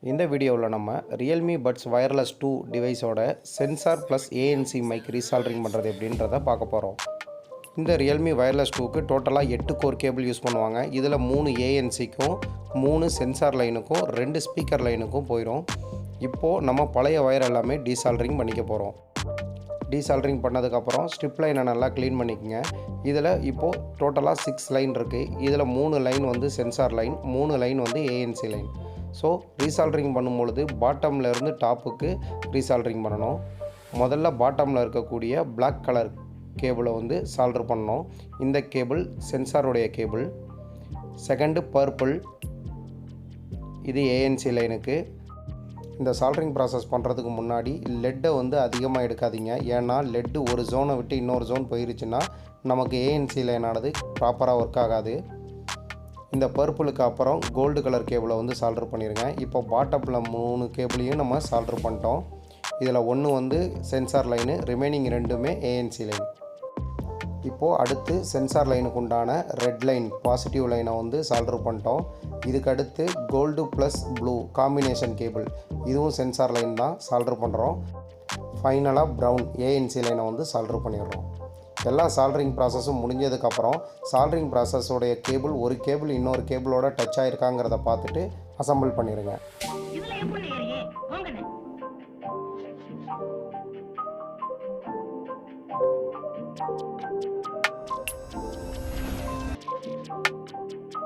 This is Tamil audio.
இந்த வீடியோவில் நம்ம Realme Buds Wireless 2 டிவைஸோட sensor plus ANC mic resoldering பண்ணுறது எப்படின்றத பார்க்க போகிறோம். இந்த Realme Wireless 2க்கு டோட்டலாக 8 கோர் கேபிள் யூஸ் பண்ணுவாங்க. இதில் 3 ANCக்கும் 3 சென்சார் லைனுக்கும் 2 ஸ்பீக்கர் லைனுக்கும் போயிடும். இப்போது நம்ம பழைய வயர் எல்லாமே டீசால்டரிங் பண்ணிக்க போகிறோம். டீசால்டரிங் பண்ணதுக்கப்புறம் ஸ்ட்ரிப் லைனை நல்லா க்ளீன் பண்ணிக்கோங்க. இதில் இப்போது டோட்டலாக 6 லைன் இருக்குது. இதில் 3 லைன் வந்து சென்சார் லைன், 3 லைன் வந்து ANC லைன். ஸோ ரீசால்டரிங் பண்ணும்பொழுது பாட்டமில் இருந்து டாப்புக்கு ரீசால்டரிங் பண்ணணும். முதல்ல பாட்டமில் இருக்கக்கூடிய பிளாக் கலர் கேபிளை வந்து சால்டர் பண்ணணும். இந்த கேபிள் சென்சாருடைய கேபிள். செகண்டு பர்பிள், இது ANC லைனுக்கு. இந்த சால்டரிங் ப்ராசஸ் பண்ணுறதுக்கு முன்னாடி லெட்டை வந்து அதிகமாக எடுக்காதீங்க. ஏன்னா லெட்டு ஒரு ஜோனை விட்டு இன்னொரு ஜோன் போயிருச்சுன்னா நமக்கு ANC லைனானது ப்ராப்பராக ஒர்க் ஆகாது. இந்த பர்பிளுக்கு அப்புறம் கோல்டு கலர் கேபிளை வந்து சால்டர் பண்ணிடுங்க. இப்போ பாட்டமில் 3 கேபிளையும் நம்ம சால்டர் பண்ணிட்டோம். இதில் ஒன்று வந்து சென்சார் லைனு, ரிமைனிங் 2மே ANC லைன். இப்போது அடுத்து சென்சார் லைனுக்கு உண்டான ரெட் லைன் பாசிட்டிவ் லைனை வந்து சால்டர் பண்ணிட்டோம். இதுக்கு அடுத்து gold plus blue combination cable, இதுவும் சென்சார் லைன் தான் சால்டர் பண்ணுறோம். ஃபைனலாக ப்ரௌன் ANC லைனை வந்து சால்டர் பண்ணிடுறோம். எல்லா சால்டரிங் ப்ராசஸும் முடிஞ்சதுக்கப்புறம் சால்டரிங் ப்ராசஸோடைய கேபிள் ஒரு கேபிள் இன்னொரு கேபிளோட டச் ஆகிருக்காங்கிறத பார்த்துட்டு அசம்பிள் பண்ணிடுங்க.